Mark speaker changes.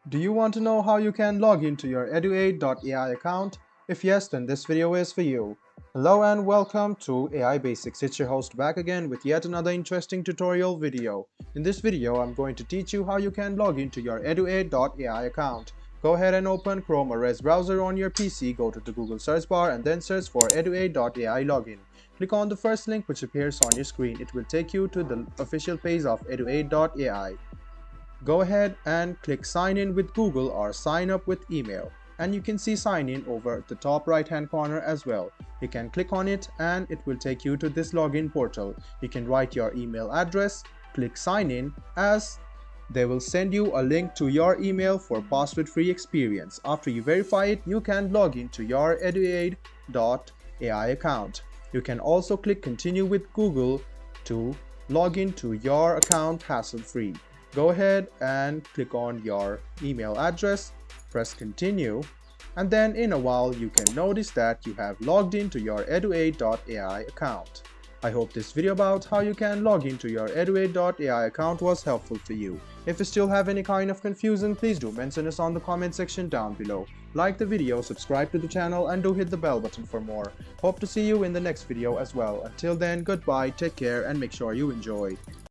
Speaker 1: Do you want to know how you can log into your Eduaide AI account? If yes, then this video is for you. Hello and welcome to AI Basics. It's your host back again with yet another interesting tutorial video. In this video, I'm going to teach you how you can log into your Eduaide AI account. Go ahead and open Chrome or Edge browser on your PC, go to the Google search bar and then search for Eduaide AI login. Click on the first link which appears on your screen. It will take you to the official page of Eduaide AI. Go ahead and click sign in with Google or sign up with email, and you can see sign in over the top right hand corner as well. You can click on it and it will take you to this login portal. You can write your email address, click sign in, as they will send you a link to your email for password free experience. After you verify it, you can log into your Eduaide AI account. You can also click continue with Google to log into your account hassle free. Go ahead and click on your email address, press continue, and then in a while you can notice that you have logged into your Eduaide AI account. I hope this video about how you can log into your Eduaide AI account was helpful for you. If you still have any kind of confusion, please do mention us on the comment section down below. Like the video, subscribe to the channel, and do hit the bell button for more. Hope to see you in the next video as well. Until then, goodbye, take care, and make sure you enjoy.